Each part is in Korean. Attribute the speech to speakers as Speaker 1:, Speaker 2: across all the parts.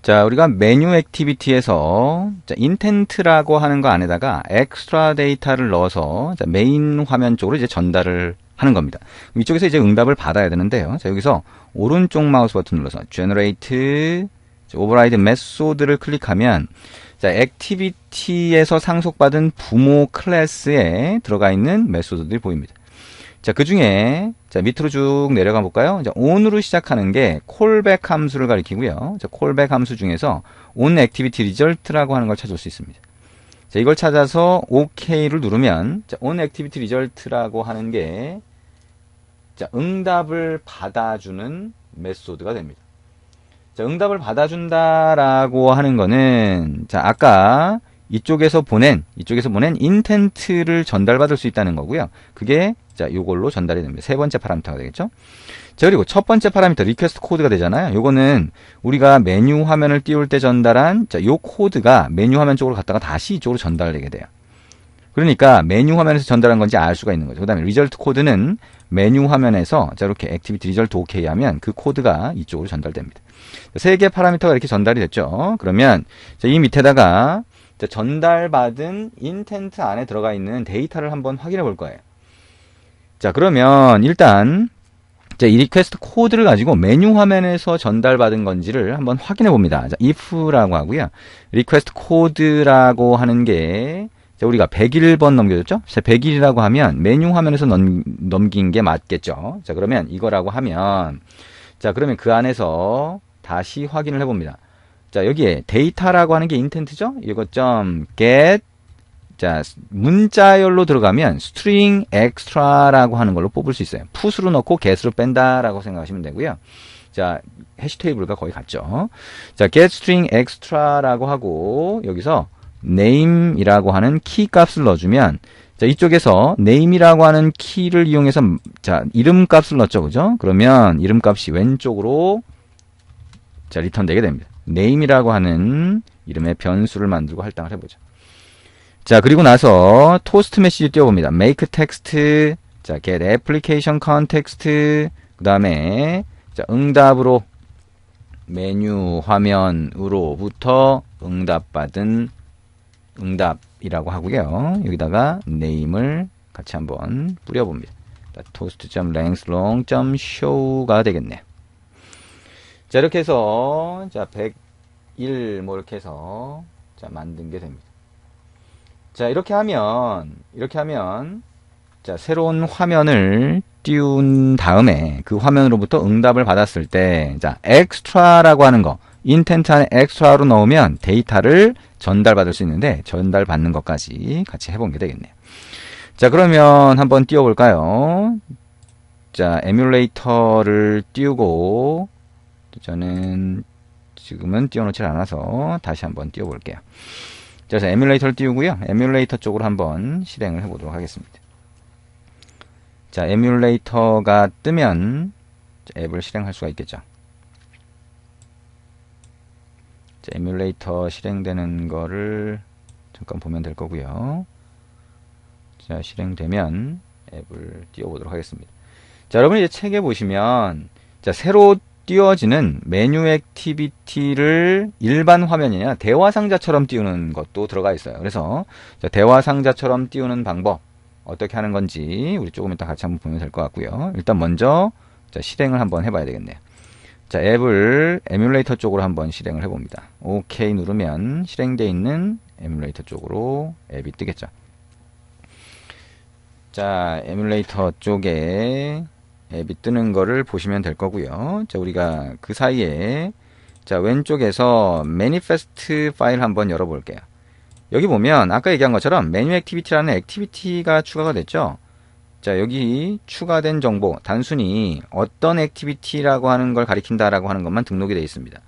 Speaker 1: 자, 우리가 메뉴 액티비티에서 인텐트라고 하는 거 안에다가 엑스트라 데이터를 넣어서 메인 화면 쪽으로 이제 전달을 하는 겁니다. 이쪽에서 이제 응답을 받아야 되는데요. 자, 여기서 오른쪽 마우스 버튼 눌러서 Generate Override Method를 클릭하면 자, 액티비티에서 상속받은 부모 클래스에 들어가 있는 메소드들이 보입니다. 자, 그 중에, 자, 밑으로 쭉 내려가 볼까요? 자, on으로 시작하는 게 callback 함수를 가리키고요. 자, callback 함수 중에서 on activity result라고 하는 걸 찾을 수 있습니다. 자, 이걸 찾아서 OK를 누르면, 자, on activity result라고 하는 게, 자, 응답을 받아주는 메소드가 됩니다. 자, 응답을 받아준다라고 하는 거는, 자, 아까 이쪽에서 보낸 인텐트를 전달받을 수 있다는 거고요. 그게 자, 요걸로 전달이 됩니다. 세 번째 파라미터가 되겠죠? 자, 그리고 첫 번째 파라미터 리퀘스트 코드가 되잖아요. 요거는 우리가 메뉴 화면을 띄울 때 전달한 자, 요 코드가 메뉴 화면 쪽으로 갔다가 다시 이쪽으로 전달되게 돼요. 그러니까 메뉴 화면에서 전달한 건지 알 수가 있는 거죠. 그다음에 리절트 코드는 메뉴 화면에서 자, 이렇게 액티비티 리절트 오케이 하면 그 코드가 이쪽으로 전달됩니다. 세 개 파라미터가 이렇게 전달이 됐죠. 그러면 자, 이 밑에다가 자, 전달받은 인텐트 안에 들어가 있는 데이터를 한번 확인해 볼 거예요. 자, 그러면 일단 자, 이 리퀘스트 코드를 가지고 메뉴 화면에서 전달받은 건지를 한번 확인해 봅니다. 자, if라고 하고요. 리퀘스트 코드라고 하는 게 자, 우리가 101번 넘겨줬죠? 자, 101이라고 하면 메뉴 화면에서 넘긴 게 맞겠죠? 자, 그러면 이거라고 하면 자, 그러면 그 안에서 다시 확인을 해 봅니다. 자, 여기에 데이터라고 하는 게 인텐트죠? 이거 get 자, 문자열로 들어가면 string extra라고 하는 걸로 뽑을 수 있어요. put으로 넣고 get으로 뺀다라고 생각하시면 되고요. 자, 해시 테이블과 거의 같죠. 자, get string extra라고 하고 여기서 name이라고 하는 키 값을 넣어주면 자, 이쪽에서 name이라고 하는 키를 이용해서 자, 이름 값을 넣었죠. 그죠? 그러면 이름 값이 왼쪽으로 자, 리턴 되게 됩니다. name이라고 하는 이름의 변수를 만들고 할당을 해보죠. 자, 그리고 나서 토스트 메시지 띄워봅니다. make text, 자, get application context, 그 다음에 자, 응답으로 메뉴 화면으로부터 응답받은 응답이라고 하고요. 여기다가 name을 같이 한번 뿌려봅니다. toast.lengthlong.show가 되겠네요. 자, 이렇게 해서 자, 101 뭐 이렇게 해서 자, 만든 게 됩니다. 자, 이렇게 하면 자, 새로운 화면을 띄운 다음에 그 화면으로부터 응답을 받았을 때 자, extra라고 하는 거 인텐트 안에 extra로 넣으면 데이터를 전달받을 수 있는데 전달받는 것까지 같이 해본 게 되겠네요. 자, 그러면 한번 띄워볼까요? 자, 에뮬레이터를 띄우고 저는 지금은 띄워놓지 않아서 다시 한번 띄워볼게요. 자, 그래서 에뮬레이터를 띄우고요. 에뮬레이터 쪽으로 한번 실행을 해보도록 하겠습니다. 자, 에뮬레이터가 뜨면 앱을 실행할 수가 있겠죠. 자, 에뮬레이터 실행되는 거를 잠깐 보면 될 거고요. 자, 실행되면 앱을 띄워보도록 하겠습니다. 자, 여러분이 이제 책에 보시면 자, 새로 띄워지는 메뉴 액티비티를 일반 화면이냐 대화 상자처럼 띄우는 것도 들어가 있어요. 그래서 자, 대화 상자처럼 띄우는 방법 어떻게 하는 건지 우리 조금 이따 같이 한번 보면 될 것 같고요. 일단 먼저 자, 실행을 한번 해봐야 되겠네요. 자, 앱을 에뮬레이터 쪽으로 한번 실행을 해봅니다. OK 누르면 실행되어 있는 에뮬레이터 쪽으로 앱이 뜨겠죠. 자, 에뮬레이터 쪽에 앱이 뜨는 거를 보시면 될 거고요. 자, 우리가 그 사이에 자, 왼쪽에서 매니페스트 파일 한번 열어볼게요. 여기 보면 아까 얘기한 것처럼 메뉴 액티비티라는 액티비티가 추가가 됐죠. 자, 여기 추가된 정보 단순히 어떤 액티비티라고 하는 걸 가리킨다라고 하는 것만 등록이 되어 있습니다.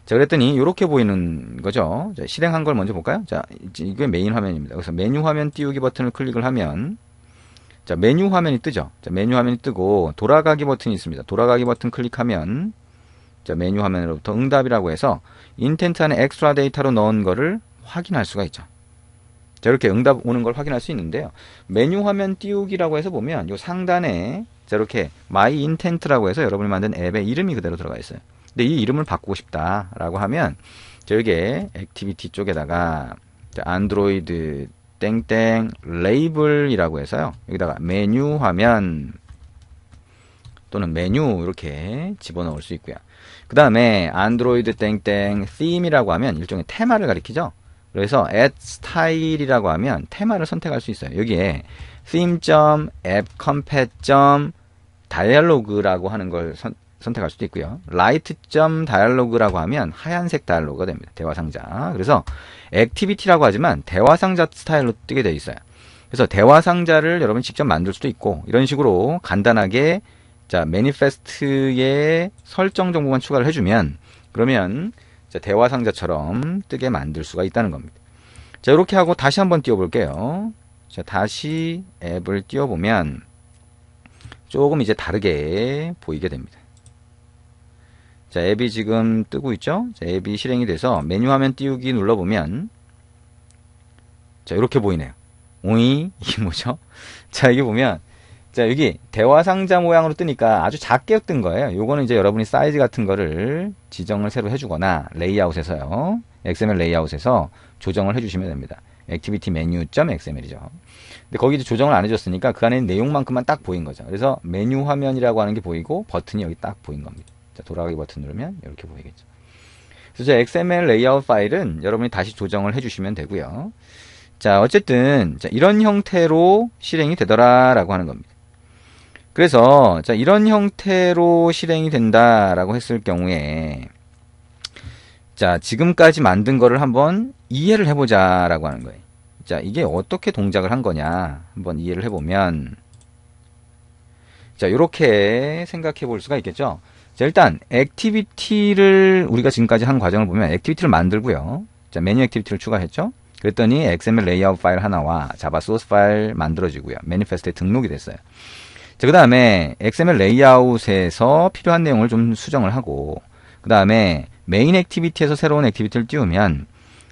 Speaker 1: 자, 그랬더니 이렇게 보이는 거죠. 자, 실행한 걸 먼저 볼까요? 자, 이게 메인 화면입니다. 그래서 메뉴 화면 띄우기 버튼을 클릭을 하면 자, 메뉴 화면이 뜨죠. 자, 메뉴 화면이 뜨고 돌아가기 버튼이 있습니다. 돌아가기 버튼 클릭하면 자, 메뉴 화면으로부터 응답이라고 해서 인텐트 안에 엑스트라 데이터로 넣은 거를 확인할 수가 있죠. 자, 이렇게 응답 오는 걸 확인할 수 있는데요. 메뉴 화면 띄우기라고 해서 보면 요 상단에 자, 이렇게 my intent라고 해서 여러분이 만든 앱의 이름이 그대로 들어가 있어요. 근데 이 이름을 바꾸고 싶다라고 하면 여기에 액티비티 쪽에다가 안드로이드 땡땡 레이블이라고 해서요. 여기다가 메뉴 화면 또는 메뉴 이렇게 집어넣을 수 있고요. 그 다음에 안드로이드 땡땡 theme이라고 하면 일종의 테마를 가리키죠. 그래서 add style이라고 하면 테마를 선택할 수 있어요. 여기에 theme.appcompat.dialog라고 하는 걸 선택할 수도 있고요. light.dialog라고 하면 하얀색 다이얼로그가 됩니다. 대화상자. 그래서 액티비티라고 하지만 대화상자 스타일로 뜨게 되어 있어요. 그래서 대화상자를 여러분 직접 만들 수도 있고 이런 식으로 간단하게 자 매니페스트에 설정 정보만 추가를 해주면 그러면 자, 대화상자처럼 뜨게 만들 수가 있다는 겁니다. 자 이렇게 하고 다시 한번 띄워볼게요. 자 다시 앱을 띄워보면 조금 이제 다르게 보이게 됩니다. 자 앱이 지금 뜨고 있죠. 자, 앱이 실행이 돼서 메뉴 화면 띄우기 눌러보면 자 이렇게 보이네요. 오이 이게 뭐죠? 자 이게 보면 자 여기 대화상자 모양으로 뜨니까 아주 작게 뜬 거예요. 요거는 이제 여러분이 사이즈 같은 거를 지정을 새로 해주거나 레이아웃에서요. XML 레이아웃에서 조정을 해주시면 됩니다. 액티비티 메뉴.xml이죠. 근데 거기 이제 조정을 안 해줬으니까 그 안에 있는 내용만큼만 딱 보인 거죠. 그래서 메뉴 화면이라고 하는 게 보이고 버튼이 여기 딱 보인 겁니다. 자, 돌아가기 버튼 누르면 이렇게 보이겠죠. 그래서 XML 레이아웃 파일은 여러분이 다시 조정을 해주시면 되고요. 자, 어쨌든 자, 이런 형태로 실행이 되더라라고 하는 겁니다. 그래서 자, 이런 형태로 실행이 된다라고 했을 경우에 자, 지금까지 만든 거를 한번 이해를 해보자라고 하는 거예요. 자, 이게 어떻게 동작을 한 거냐 한번 이해를 해보면 자, 이렇게 생각해 볼 수가 있겠죠. 자, 일단 액티비티를 우리가 지금까지 한 과정을 보면 액티비티를 만들고요. 자, 메뉴 액티비티를 추가했죠. 그랬더니 XML 레이아웃 파일 하나와 자바 소스 파일 만들어지고요. 매니페스트에 등록이 됐어요. 자, 그 다음에 XML 레이아웃에서 필요한 내용을 좀 수정을 하고 그 다음에 메인 액티비티에서 새로운 액티비티를 띄우면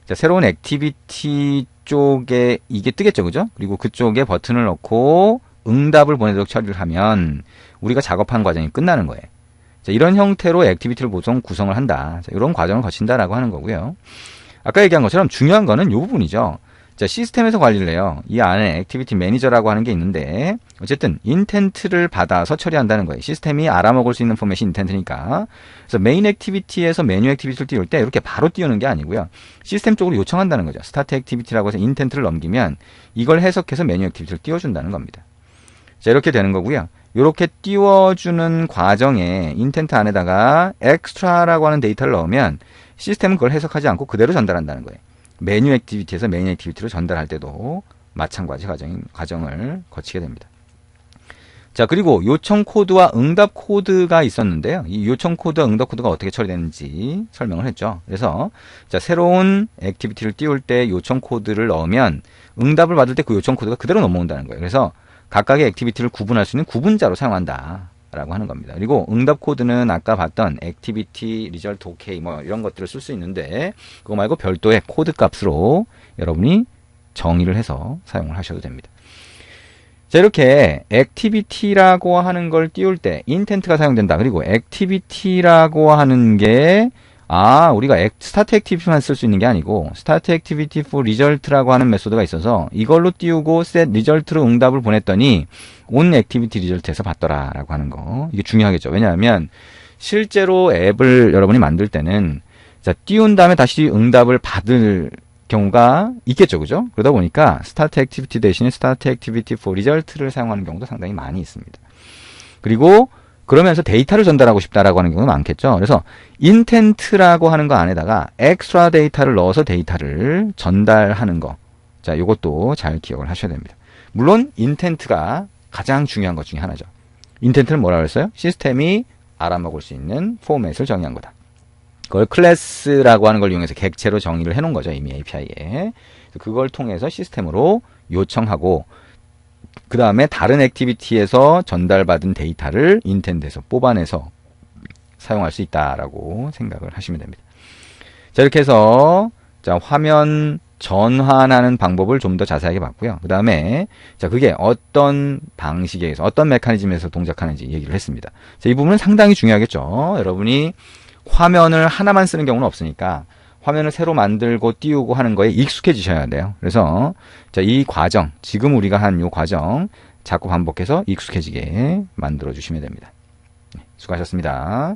Speaker 1: 자, 새로운 액티비티 쪽에 이게 뜨겠죠, 그죠? 그리고 그쪽에 버튼을 넣고 응답을 보내도록 처리를 하면 우리가 작업한 과정이 끝나는 거예요. 자, 이런 형태로 액티비티를 보통 구성을 한다. 자, 이런 과정을 거친다라고 하는 거고요. 아까 얘기한 것처럼 중요한 거는 이 부분이죠. 자, 시스템에서 관리를 해요. 이 안에 액티비티 매니저라고 하는 게 있는데 어쨌든 인텐트를 받아서 처리한다는 거예요. 시스템이 알아먹을 수 있는 포맷이 인텐트니까. 그래서 메인 액티비티에서 메뉴 액티비티를 띄울 때 이렇게 바로 띄우는 게 아니고요. 시스템 쪽으로 요청한다는 거죠. 스타트 액티비티라고 해서 인텐트를 넘기면 이걸 해석해서 메뉴 액티비티를 띄워준다는 겁니다. 자, 이렇게 되는 거고요. 이렇게 띄워주는 과정에 인텐트 안에다가 엑스트라라고 하는 데이터를 넣으면 시스템은 그걸 해석하지 않고 그대로 전달한다는 거예요. 메뉴 액티비티에서 메인 액티비티로 전달할 때도 마찬가지 과정을 거치게 됩니다. 자, 그리고 요청 코드와 응답 코드가 있었는데요. 이 요청 코드와 응답 코드가 어떻게 처리되는지 설명을 했죠. 그래서 자, 새로운 액티비티를 띄울 때 요청 코드를 넣으면 응답을 받을 때 그 요청 코드가 그대로 넘어온다는 거예요. 그래서 각각의 액티비티를 구분할 수 있는 구분자로 사용한다 라고 하는 겁니다. 그리고 응답 코드는 아까 봤던 액티비티, 리절트, 오케이 뭐 이런 것들을 쓸 수 있는데 그거 말고 별도의 코드 값으로 여러분이 정의를 해서 사용을 하셔도 됩니다. 자, 이렇게 액티비티라고 하는 걸 띄울 때 인텐트가 사용된다. 그리고 액티비티라고 하는 게 우리가 스타트 액티비티만 쓸 수 있는 게 아니고 스타트 액티비티 for result라고 하는 메소드가 있어서 이걸로 띄우고 set result로 응답을 보냈더니 on 액티비티 리절트에서 받더라 라고 하는 거. 이게 중요하겠죠. 왜냐하면 실제로 앱을 여러분이 만들 때는 자, 띄운 다음에 다시 응답을 받을 경우가 있겠죠. 그죠? 그러다 보니까 스타트 액티비티 대신에 스타트 액티비티 for result를 사용하는 경우도 상당히 많이 있습니다. 그리고 그러면서 데이터를 전달하고 싶다라고 하는 경우가 많겠죠. 그래서 인텐트라고 하는 거 안에다가 엑스트라 데이터를 넣어서 데이터를 전달하는 거. 자, 요것도 잘 기억을 하셔야 됩니다. 물론 인텐트가 가장 중요한 것 중에 하나죠. 인텐트는 뭐라고 했어요? 시스템이 알아먹을 수 있는 포맷을 정의한 거다. 그걸 클래스라고 하는 걸 이용해서 객체로 정의를 해놓은 거죠. 이미 API에. 그걸 통해서 시스템으로 요청하고 그 다음에 다른 액티비티에서 전달받은 데이터를 인텐트에서 뽑아내서 사용할 수 있다라고 생각을 하시면 됩니다. 자, 이렇게 해서 자, 화면 전환하는 방법을 좀 더 자세하게 봤고요. 그 다음에 자, 그게 어떤 방식에서 어떤 메커니즘에서 동작하는지 얘기를 했습니다. 자, 이 부분은 상당히 중요하겠죠. 여러분이 화면을 하나만 쓰는 경우는 없으니까 화면을 새로 만들고 띄우고 하는 거에 익숙해지셔야 돼요. 그래서 자, 이 과정, 지금 우리가 한 이 과정 자꾸 반복해서 익숙해지게 만들어 주시면 됩니다. 수고하셨습니다.